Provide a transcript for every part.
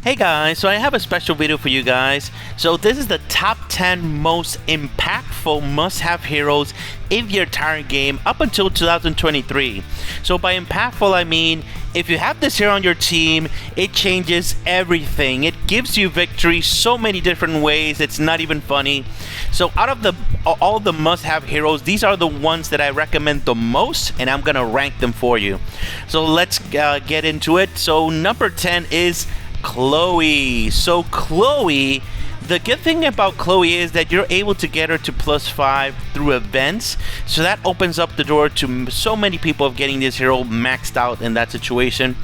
Hey guys, so I have a special video for you guys. So this is the top 10 most impactful must-have heroes in the entire game up until 2023. So by impactful I mean, if you have this hero on your team, it changes everything. It gives you victory so many different ways, it's not even funny. So out of all the must-have heroes, these are the ones that I recommend the most, and I'm gonna rank them for you. So let's get into it. So number 10 is Chloe. So Chloe, the good thing about Chloe is that you're able to get her to +5 through events, so that opens up the door to so many people of getting this hero maxed out in that situation.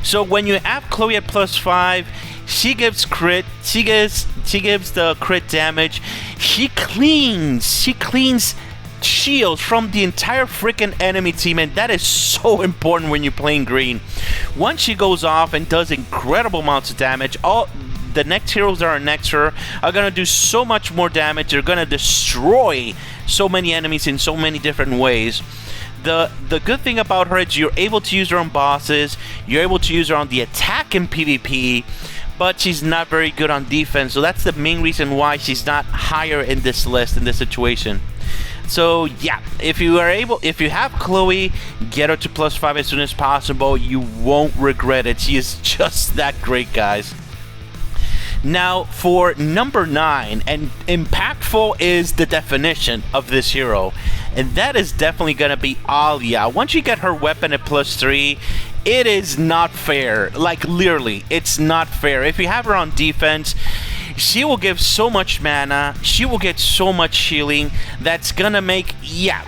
So when you have Chloe at +5, she gives crit, she gives the crit damage, she cleans shields from the entire freaking enemy team, and that is so important when you're playing green. Once she goes off and does incredible amounts of damage, all the next heroes that are next to her are gonna do so much more damage. They're gonna destroy so many enemies in so many different ways. The good thing about her is you're able to use her on bosses, you're able to use her on the attack in PvP, but she's not very good on defense, so that's the main reason why she's not higher in this list, in this situation. So yeah, if you have Chloe, get her to +5 as soon as possible. You won't regret it. She is just that great, guys. Now for number 9, and impactful is the definition of this hero, and that is definitely gonna be Alia. Once you get her weapon at +3, it is not fair. Like literally, it's not fair. If you have her on defense, she will give so much mana, she will get so much healing, that's gonna make, yeah,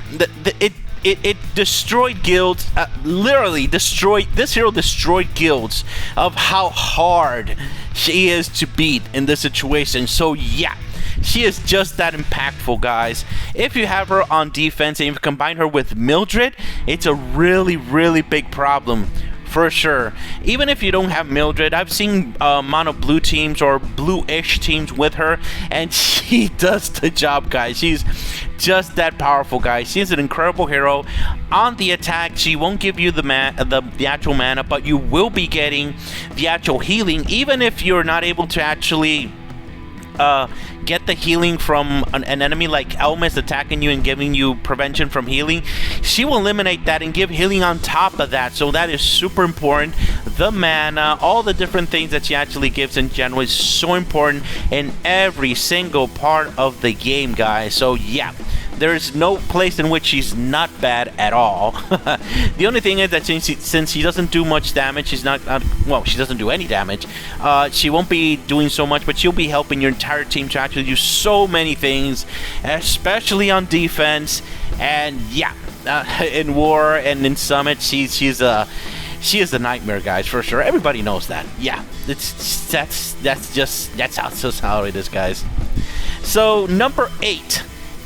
it destroyed guilds, literally destroyed, this hero destroyed guilds of how hard she is to beat in this situation. So yeah, she is just that impactful, guys. If you have her on defense and you combine her with Mildred, it's a really big problem. For sure. Even if you don't have Mildred, I've seen mono blue teams or blue-ish teams with her, and she does the job, guys. She's just that powerful, guys. She's an incredible hero. On the attack, she won't give you the actual mana, but you will be getting the actual healing, even if you're not able to actually get the healing from an enemy like Elmis attacking you and giving you prevention from healing. She will eliminate that and give healing on top of that, so that is super important. The mana, all the different things that she actually gives in general is so important in every single part of the game, guys. So yeah, there is no place in which she's not bad at all. The only thing is that since she doesn't do much damage, she's not, well, she doesn't do any damage, she won't be doing so much, but she'll be helping your entire team to actually do so many things, especially on defense. And yeah, in war and in summit, she is a nightmare, guys, for sure. Everybody knows that. Yeah, that's how it is, guys. So number 8.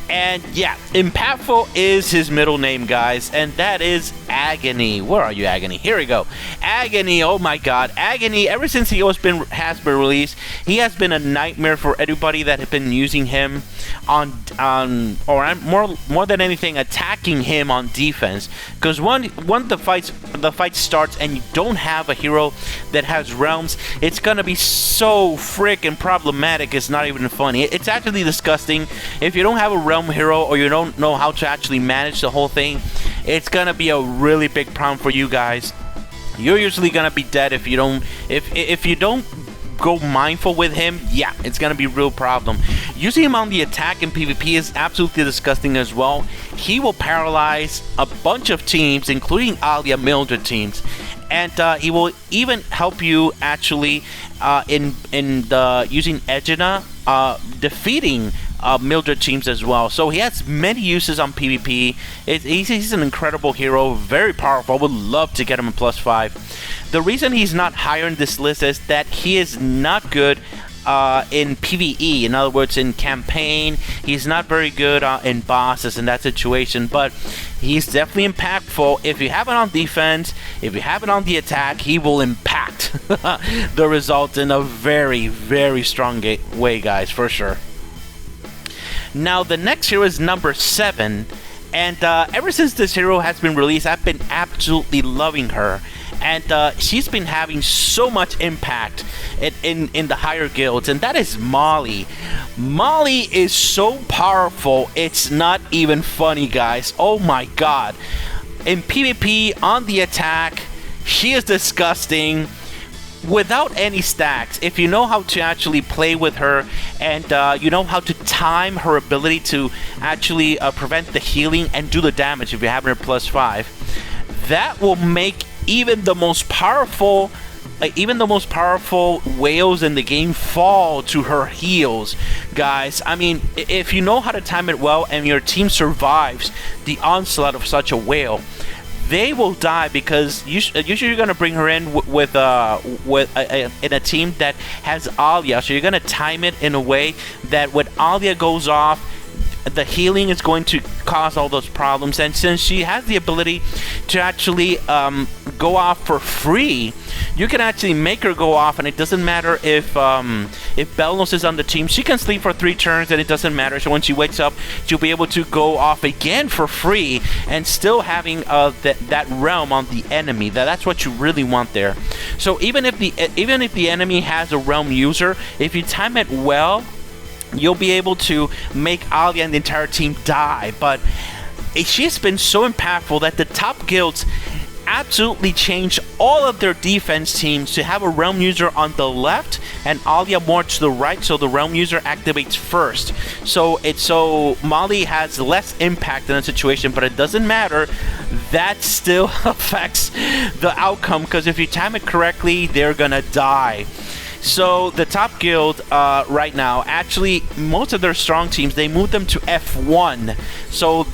And yeah, impactful is his middle name, guys, and that is Agony. Where are you, Agony? Here we go. Agony, oh my god. Agony, ever since he has been released, he has been a nightmare for everybody that have been using him on more than anything, attacking him on defense. Because when the fight starts and you don't have a hero that has realms, it's gonna be so freaking problematic. It's not even funny. It's actually disgusting. If you don't have a realm hero, or you don't know how to actually manage the whole thing, it's gonna be a really big problem for you guys. You're usually gonna be dead if you don't go mindful with him. Yeah, it's gonna be a real problem. Using him on the attack in PvP is absolutely disgusting as well. He will paralyze a bunch of teams, including Alia Mildred teams, and he will even help you actually in using Agony, defeating Mildred teams as well. So he has many uses on PvP. He's an incredible hero, very powerful. I would love to get him a +5. The reason he's not higher in this list is that he is not good in PvE. In other words, in campaign, he's not very good in bosses in that situation, but he's definitely impactful. If you have it on defense, if you have it on the attack, he will impact the result in a very strong way, guys, for sure. Now, the next hero is number 7, and ever since this hero has been released, I've been absolutely loving her. and she's been having so much impact in the higher guilds, and that is Molly. Molly is so powerful, it's not even funny, guys. Oh my god. In PvP, on the attack, she is disgusting. Without any stacks, if you know how to actually play with her, and you know how to time her ability to actually prevent the healing and do the damage if you're having her +5, that will make even the most powerful whales in the game fall to her heals, guys. I mean, if you know how to time it well and your team survives the onslaught of such a whale, they will die, because usually you're gonna bring her in in a team that has Alia. So you're gonna time it in a way that when Alia goes off, the healing is going to cause all those problems. And since she has the ability to actually go off for free, you can actually make her go off, and it doesn't matter if Belnos is on the team. She can sleep for 3 turns, and it doesn't matter. So when she wakes up, she'll be able to go off again for free, and still having that realm on the enemy. That's what you really want there. So even if the enemy has a realm user, if you time it well, you'll be able to make Alia and the entire team die. But she's been so impactful that the top guilds absolutely changed all of their defense teams to have a realm user on the left and Alia more to the right, so the realm user activates first. So Molly has less impact in a situation, but it doesn't matter. That still affects the outcome, because if you time it correctly, they're gonna die. So the top guild right now, actually, most of their strong teams, they moved them to F1. So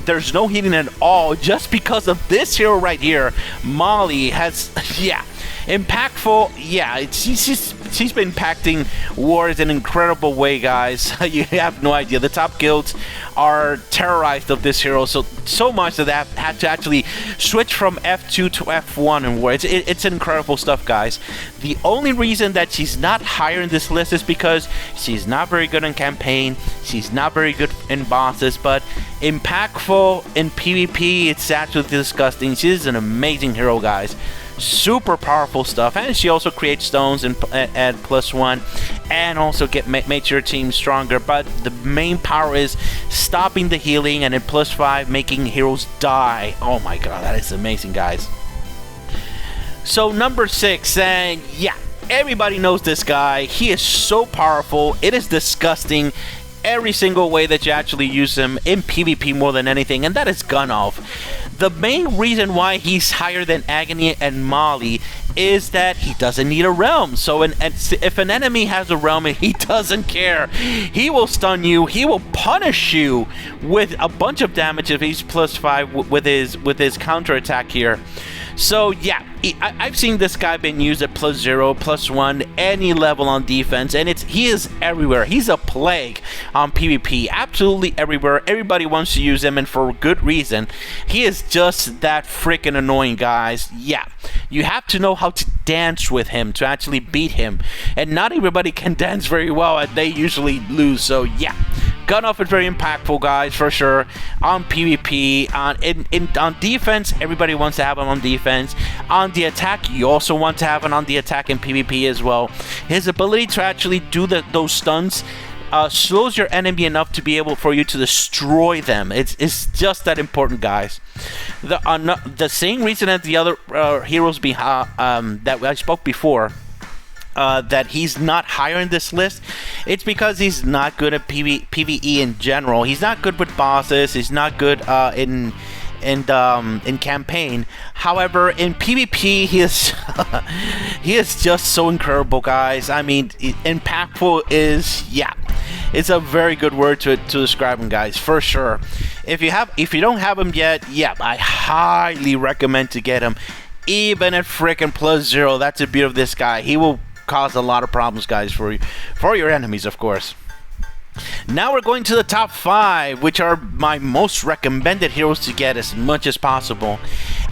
there's no healing at all, just because of this hero right here. Molly has, yeah, impactful. Yeah, she's been impacting wars in an incredible way, guys. You have no idea. The top guilds are terrorized of this hero so much that they have had to actually switch from F2 to F1 in war. It's incredible stuff, guys. The only reason that she's not higher in this list is because she's not very good in campaign, she's not very good in bosses, but impactful in PvP, it's absolutely disgusting. She's an amazing hero, guys. Super powerful stuff, and she also creates stones and add +1, and also makes your team stronger. But the main power is stopping the healing, and then +5 making heroes die. Oh my god, that is amazing, guys. So number 6, and yeah, everybody knows this guy. He is so powerful, it is disgusting every single way that you actually use him in PvP more than anything, and that is Gunoff. The main reason why he's higher than Agony and Molly is that he doesn't need a realm. So if an enemy has a realm, he doesn't care. He will stun you, he will punish you with a bunch of damage if he's +5 with his counter attack here. So yeah, I've seen this guy being used at +0, +1, any level on defense, and he is everywhere. He's a plague on PvP, absolutely everywhere. Everybody wants to use him, and for good reason. He is just that freaking annoying, guys. Yeah, you have to know how to dance with him to actually beat him, and not everybody can dance very well, and they usually lose. So yeah, Gunoff is very impactful, guys, for sure. On PvP, on defense, everybody wants to have him on defense. On the attack, you also want to have him on the attack in PvP as well. His ability to actually do those stuns slows your enemy enough to be able for you to destroy them. It's just that important, guys. The same reason as the other heroes that I spoke before, that he's not higher in this list, it's because he's not good at PvE in general. He's not good with bosses. He's not good in campaign. However, in PvP, he is he is just so incredible, guys. I mean, impactful is, yeah, it's a very good word to describe him, guys, for sure. If you don't have him yet, yeah, I highly recommend to get him, even at freaking +0. That's the beauty of this guy. He will cause a lot of problems, guys, for your enemies, of course. Now we're going to the top 5, which are my most recommended heroes to get as much as possible.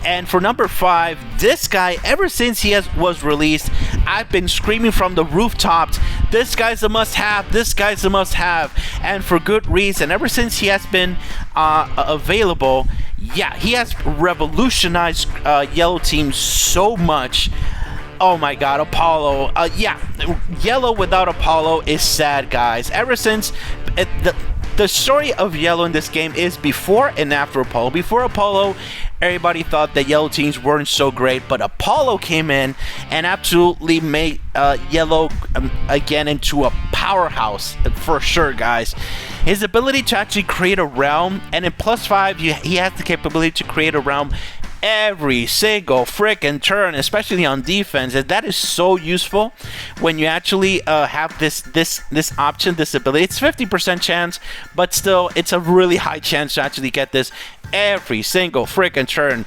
And for number 5, this guy, ever since he was released, I've been screaming from the rooftops, this guy's a must-have, this guy's a must-have, and for good reason. Ever since he has been available, yeah, he has revolutionized Yellow Team so much. Oh my god, Apollo. Yeah, Yellow without Apollo is sad, guys. Ever since the story of Yellow in this game is before and after Apollo. Before Apollo, everybody thought that Yellow teams weren't so great, but Apollo came in and absolutely made Yellow again into a powerhouse for sure, guys. His ability to actually create a realm, and in +5, he has the capability to create a realm every single freaking turn, especially on defense, and that is so useful when you actually have this option, this ability. It's 50% chance, but still, it's a really high chance to actually get this every single freaking turn.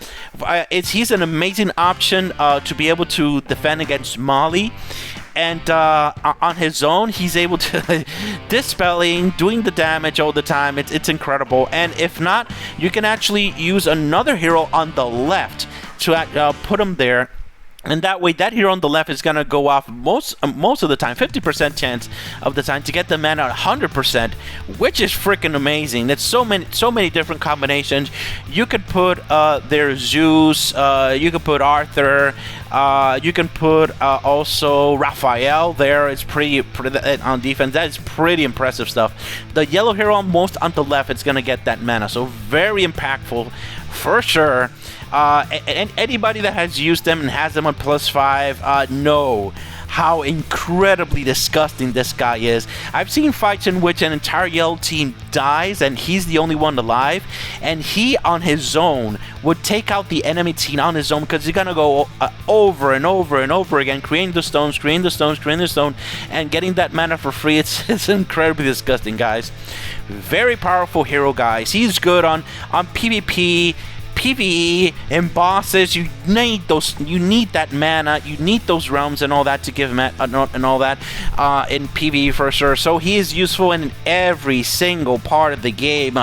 He's an amazing option to be able to defend against Molly. And on his own, he's able to dispelling, doing the damage all the time. It's incredible. And if not, you can actually use another hero on the left to put him there. And that way, that hero on the left is going to go off most of the time, 50% chance of the time, to get the mana at 100%, which is freaking amazing. There's so many different combinations. You could put their Zeus, you could put Arthur, you can put also Raphael there. It's pretty on defense. That is pretty impressive stuff. The yellow hero most on the left is going to get that mana, so very impactful for sure. And anybody that has used them and has them on +5 know how incredibly disgusting this guy is. I've seen fights in which an entire yellow team dies and he's the only one alive, and he on his own would take out the enemy team on his own, because he's gonna go over and over and over again, creating the stones, and getting that mana for free. It's incredibly disgusting, guys. Very powerful hero, guys. He's good on PvP, PvE, and bosses. You need that mana, you need those realms and all that to give him and all that in PvE for sure. So he is useful in every single part of the game.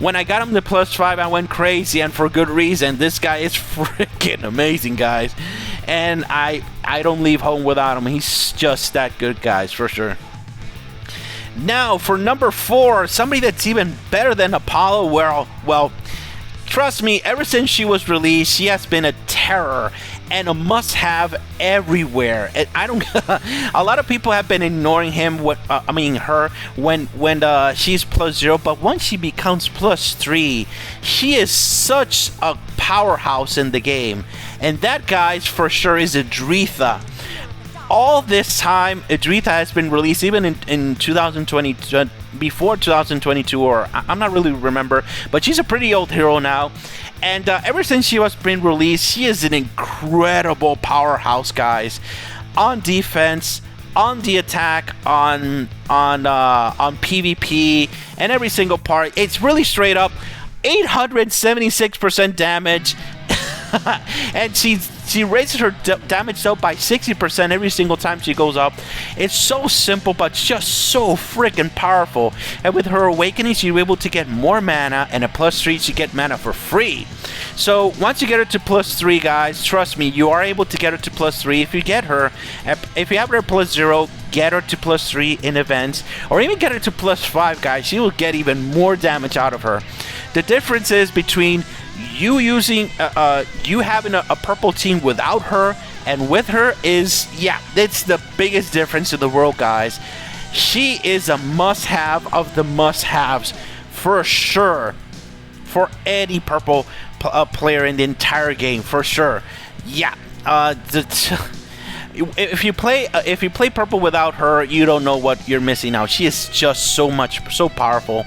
When I got him to +5, I went crazy, and for good reason. This guy is freaking amazing, guys, and I don't leave home without him. He's just that good, guys, for sure. Now for number 4, somebody that's even better than Apollo. Well, trust me, ever since she was released, she has been a terror and a must-have everywhere. And I don't. A lot of people have been ignoring him. Her when she's +0, but once she becomes +3, she is such a powerhouse in the game. And that, guys, for sure is Adria. All this time, Adria has been released, even in 2020, before 2022, or I'm not really remember, but she's a pretty old hero now. And ever since she was been released, she is an incredible powerhouse, guys. On defense, on the attack, on PvP, and every single part. It's really straight up 876% damage. And she raises her damage out by 60% every single time she goes up. It's so simple, but just so freaking powerful. And with her awakening, she's able to get more mana, and a +3, she get mana for free. So once you get her to +3, guys, trust me, you are able to get her to +3. If you get her, if you have her at +0, get her to +3 in events, or even get her to +5, guys. She will get even more damage out of her. The difference is between you using you having a purple team without her and with her is, yeah, it's the biggest difference in the world, guys. She is a must-have of the must-haves for sure for any purple player in the entire game, for sure. Yeah, if you play purple without her, you don't know what you're missing out. She is just so powerful.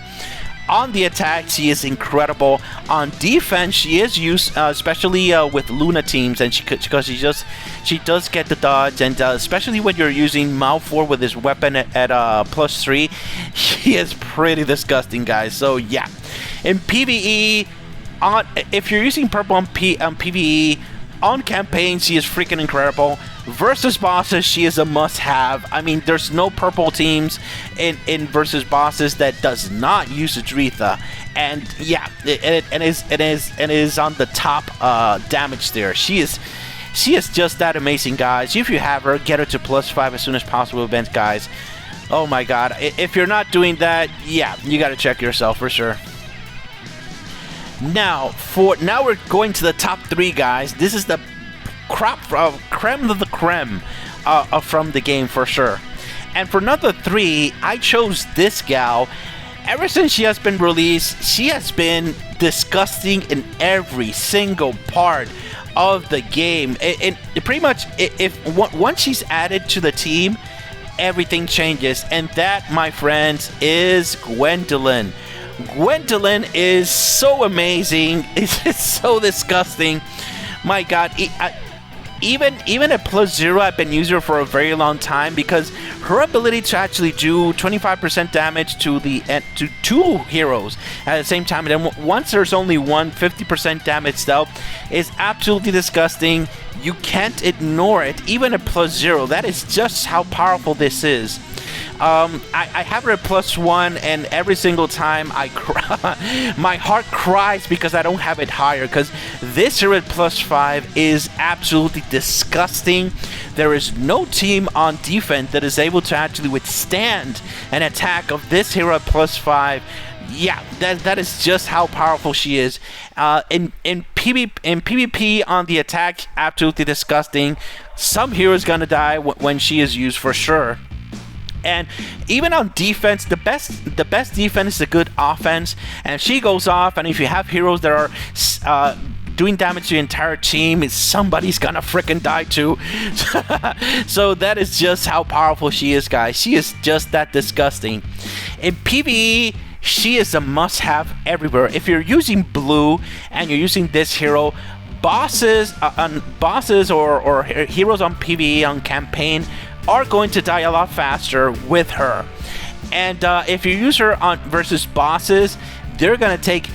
On the attack, she is incredible. On defense, she is used, especially with Luna teams, and because she does get the dodge, and especially when you're using Malfour with his weapon at +3, she is pretty disgusting, guys. So yeah, in PvE, if you're using purple on PvE, On campaign, she is freaking incredible. Versus bosses, she is a must-have. I mean, there's no purple teams in versus bosses that does not use Adria, and yeah, it is on the top damage there. She is just that amazing, guys. If you have her, get her to +5 as soon as possible, events, guys. Oh my God! If you're not doing that, yeah, you got to check yourself for sure. Now we're going to the top 3, guys. This is the creme of the creme from the game for sure. And for number 3, I chose this gal. Ever since she has been released, she has been disgusting in every single part of the game. It pretty much, once she's added to the team, everything changes. And that, my friends, is GWendolin. GWendolin is so amazing. It's so disgusting. My God, even at +0, I've been using her for a very long time because her ability to actually do 25% damage to 2 heroes at the same time, and then once there's only one, 50% damage dealt, is absolutely disgusting. You can't ignore it, even at +0. That is just how powerful this is. I have her at +1, and every single time I cry, my heart cries because I don't have it higher, because this here at +5 is absolutely disgusting. There is no team on defense that is able to actually withstand an attack of this hero at +5. Yeah, that is just how powerful she is. In PvP on the attack, absolutely disgusting. Some heroes gonna die when she is used for sure. And even on defense, the best defense is a good offense. And if she goes off, and if you have heroes that are doing damage to the entire team, somebody's gonna frickin' die too. So that is just how powerful she is, guys. She is just that disgusting. In PvE, she is a must-have everywhere. If you're using blue and you're using this hero, bosses or heroes on PvE on campaign are going to die a lot faster with her. And if you use her on versus bosses, they're gonna take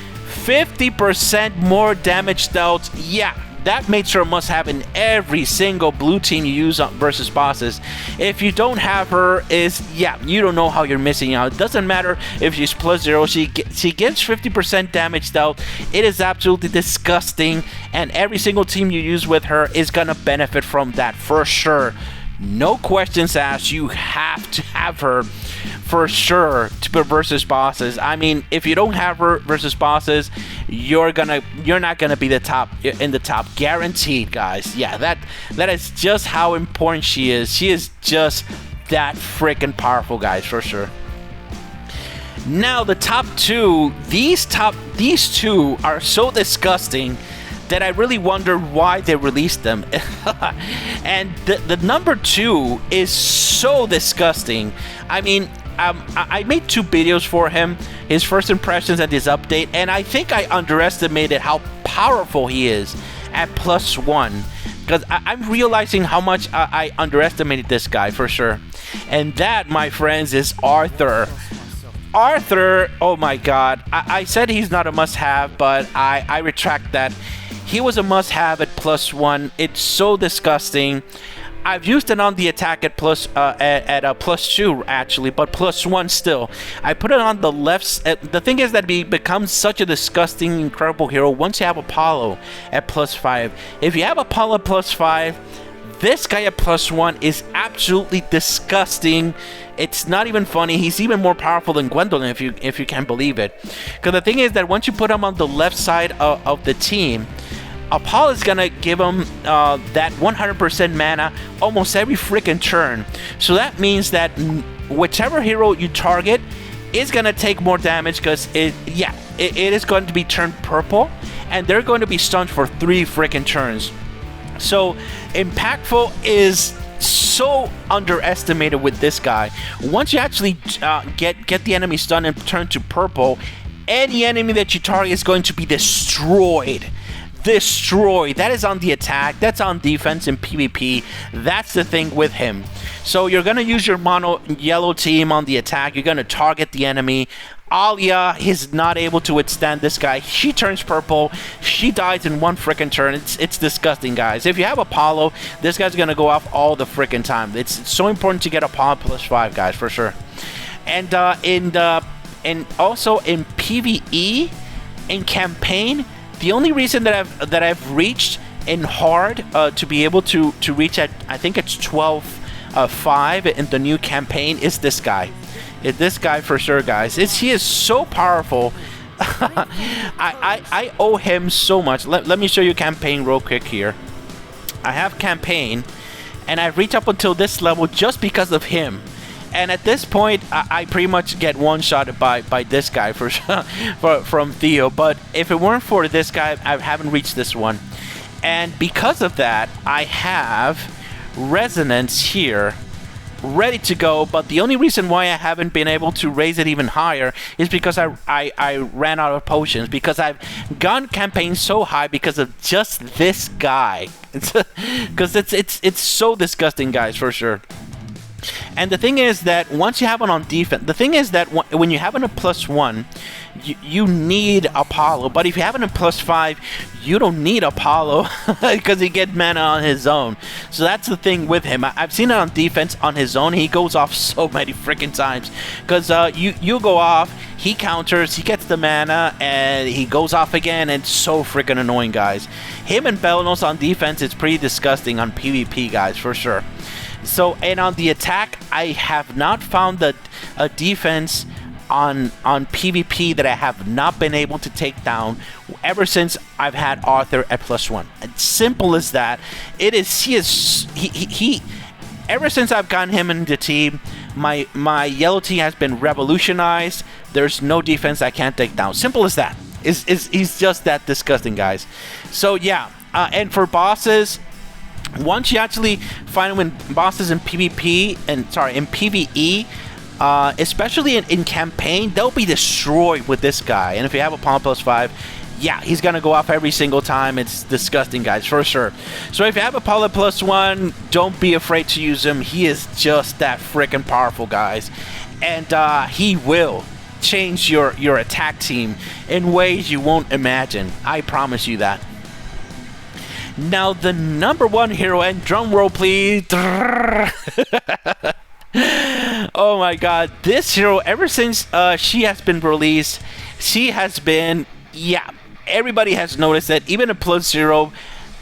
50% more damage dealt. Yeah, that makes her a must-have in every single blue team you use on versus bosses. If you don't have her, you don't know how you're missing out. It doesn't matter if she's +0. She gives 50% damage dealt. It is absolutely disgusting, and every single team you use with her is gonna benefit from that for sure. No questions asked. You have to have her for sure to put versus bosses. I mean, if you don't have her versus bosses, you're not gonna be in the top, guaranteed, guys. Yeah, that is just how important she is. She is just that freaking powerful, guys, for sure. Now the top 2, these 2 are so disgusting that I really wonder why they released them. And the number 2 is so disgusting. I mean, I made 2 videos for him, his first impressions and his update, and I think I underestimated how powerful he is at +1. Because I'm realizing how much I underestimated this guy for sure. And that, my friends, is Arthur. Arthur, oh my God. I said he's not a must-have, but I retract that. He was a must-have at +1. It's so disgusting. I've used it on the attack at +2 actually, but +1 still. I put it on the left. The thing is that he becomes such a disgusting, incredible hero once you have Apollo at +5. If you have Apollo at +5, this guy at +1 is absolutely disgusting. It's not even funny. He's even more powerful than GWendolin, if you can believe it. Because the thing is that once you put him on the left side of the team, Apollo is gonna give him that 100% mana almost every freaking turn. So that means that whichever hero you target is gonna take more damage, because it is going to be turned purple, and they're going to be stunned for 3 freaking turns. So impactful is so underestimated with this guy. Once you actually get the enemy stunned and turned to purple, any enemy that you target is going to be destroyed. That is on the attack. That's on defense and PvP. That's the thing with him. So you're going to use your mono yellow team on the attack. You're going to target the enemy. Alia is not able to withstand this guy. She turns purple. She dies in one freaking turn. It's disgusting, guys. If you have Apollo, this guy's going to go off all the freaking time. It's so important to get Apollo +5, guys, for sure. And also in PvE, in campaign, the only reason that I've reached in hard to be able to reach at, I think it's 12.5 in the new campaign, is this guy. This guy for sure, guys. He is so powerful. I owe him so much. Let me show you campaign real quick here. I have campaign, and I've reached up until this level just because of him. And at this point, I pretty much get one-shotted by this guy for from Theo. But if it weren't for this guy, I haven't reached this one. And because of that, I have Resonance here ready to go, but the only reason why I haven't been able to raise it even higher is because I ran out of potions, because I've gone campaign so high because of just this guy. Because it's so disgusting, guys, for sure. And the thing is that once you have it on defense, the thing is that when you have it a +1, you need Apollo. But if you have it a +5, you don't need Apollo because he gets mana on his own. So that's the thing with him. I've seen it on defense on his own. He goes off so many freaking times because you go off, he counters, he gets the mana, and he goes off again. And it's so freaking annoying, guys. Him and Belnos on defense is pretty disgusting on PvP, guys, for sure. So, and on the attack, I have not found a defense on PvP that I have not been able to take down ever since I've had Arthur at +1. It's simple as that. He ever since I've gotten him in the team, my yellow team has been revolutionized. There's no defense I can't take down. Simple as that. He's just that disgusting, guys. So yeah, and for bosses, once you actually find when bosses in PvP in PvE, especially in campaign, they'll be destroyed with this guy. And if you have a Palm +5, yeah, he's gonna go off every single time. It's disgusting, guys, for sure. So if you have a Apollo +1, don't be afraid to use him. He is just that freaking powerful, guys. And he will change your attack team in ways you won't imagine. I promise you that. Now, the #1 hero, and drum roll, please. Oh my god, this hero, ever since she has been released, she has been, yeah, everybody has noticed that. Even a +0,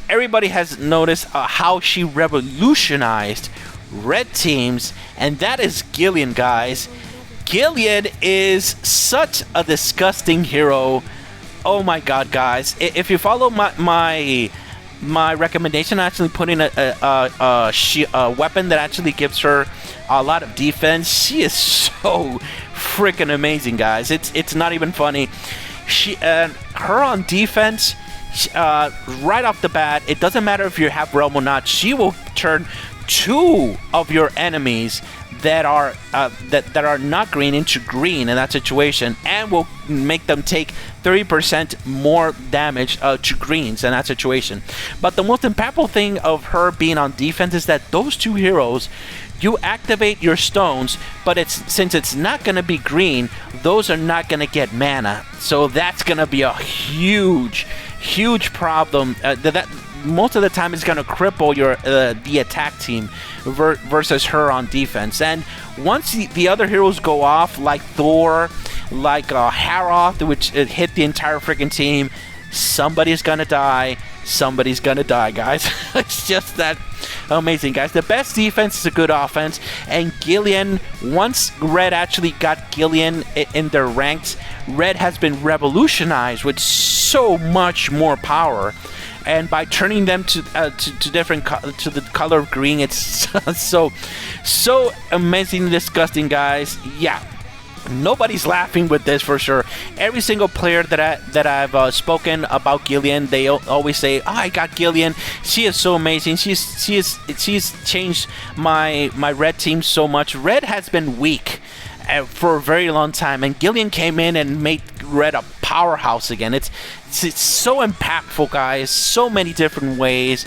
everybody has noticed how she revolutionized red teams, and that is Gillian, guys. Gillian is such a disgusting hero. Oh my god, guys. If you follow my recommendation, actually putting a weapon that actually gives her a lot of defense. She is so freaking amazing, guys. It's not even funny. Her on defense, right off the bat, it doesn't matter if you have realm or not. She will turn 2 of your enemies that are not green into green in that situation, and will make them take 30% more damage to greens in that situation. But the most impactful thing of her being on defense is that those 2 heroes, you activate your stones, but since it's not going to be green, those are not going to get mana. So that's going to be a huge problem. That most of the time is going to cripple your the attack team versus her on defense. And once the other heroes go off, like Thor, like Haroth, which hit the entire freaking team, somebody's gonna die. Somebody's gonna die, guys. It's just that amazing, guys. The best defense is a good offense, and Gillian, once Red actually got Gillian in their ranks, Red has been revolutionized with so much more power. And by turning them to different to the color of green, it's so amazingly disgusting, guys. Yeah, nobody's laughing with this for sure. Every single player that I've spoken about Gillian, they always say, "Oh, I got Gillian. She is so amazing. She's changed my red team so much. Red has been weak for a very long time, and Gillian came in and made Red a powerhouse again. It's so impactful, guys. So many different ways.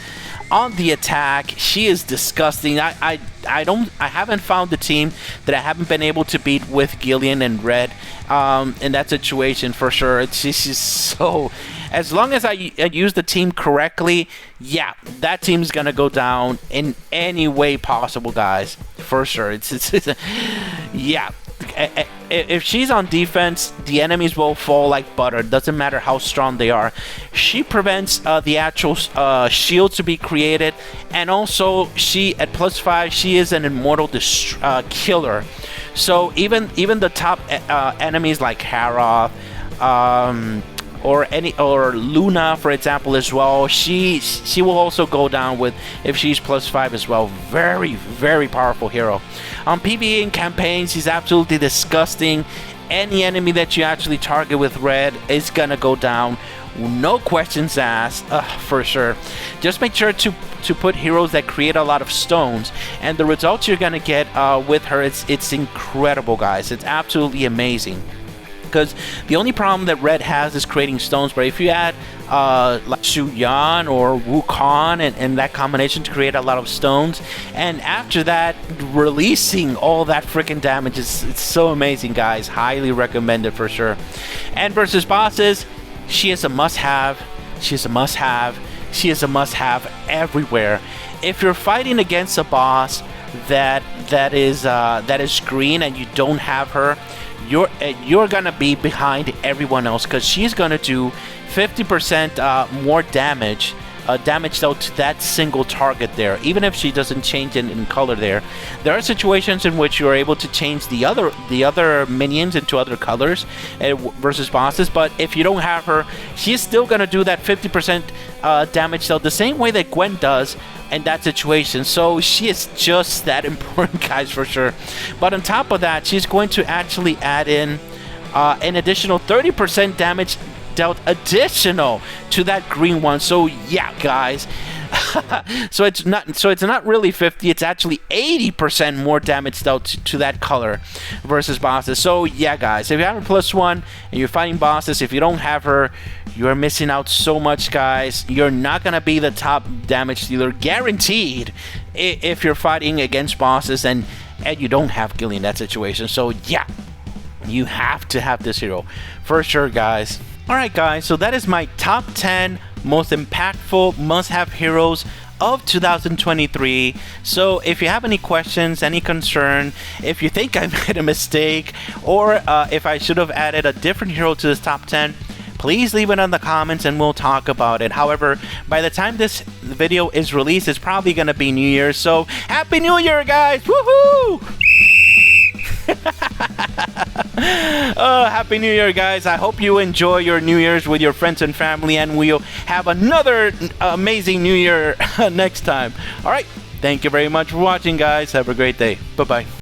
on the attack. She is disgusting. I haven't found the team that I haven't been able to beat with Gillian and Red in that situation for sure. She's just so... As long as I use the team correctly, yeah, that team's gonna go down in any way possible, guys, for sure. Yeah. If she's on defense, the enemies will fall like butter. Doesn't matter how strong they are. She prevents the actual shield to be created, and also she at +5, she is an immortal killer. So even the top enemies like Hera, or Luna, for example, as well, she will also go down with if she's +5 as well. Very, very powerful hero. On PvE and campaigns, she's absolutely disgusting. Any enemy that you actually target with Red is gonna go down, no questions asked, for sure. Just make sure to put heroes that create a lot of stones, and the results you're gonna get with her, it's incredible, guys. It's absolutely amazing. Because the only problem that Red has is creating stones, but if you add like Shu Yan or Wukong and that combination to create a lot of stones, and after that releasing all that freaking damage, it's so amazing, guys. Highly recommended for sure. And versus bosses, she is a must-have. She is a must-have. She is a must-have everywhere. If you're fighting against a boss that is green and you don't have her, you're gonna be behind everyone else, because she's gonna do 50% more damage dealt to that single target there, even if she doesn't change in color there. There are situations in which you're able to change the other minions into other colors versus bosses, but if you don't have her, she's still gonna do that 50% damage dealt the same way that Gwen does in that situation. So she is just that important, guys, for sure. But on top of that, she's going to actually add in an additional 30% damage dealt additional to that green one. So yeah, guys. so it's not really 50, it's actually 80% more damage dealt to that color versus bosses. So yeah, guys, if you have a +1 and you're fighting bosses, if you don't have her, you're missing out so much, guys. You're not gonna be the top damage dealer guaranteed if you're fighting against bosses and you don't have Gillian in that situation. So yeah, you have to have this hero for sure, guys. Alright, guys, so that is my top 10 most impactful must-have heroes of 2023. So if you have any questions, any concern, if you think I made a mistake, or if I should have added a different hero to this top 10, please leave it in the comments and we'll talk about it. However, by the time this video is released, it's probably gonna be New Year's, so Happy New Year, guys! Woohoo! Happy New Year, guys. I hope you enjoy your New Year's with your friends and family, and we'll have another amazing New Year next time. Alright, thank you very much for watching, guys. Have a great day. Bye-bye.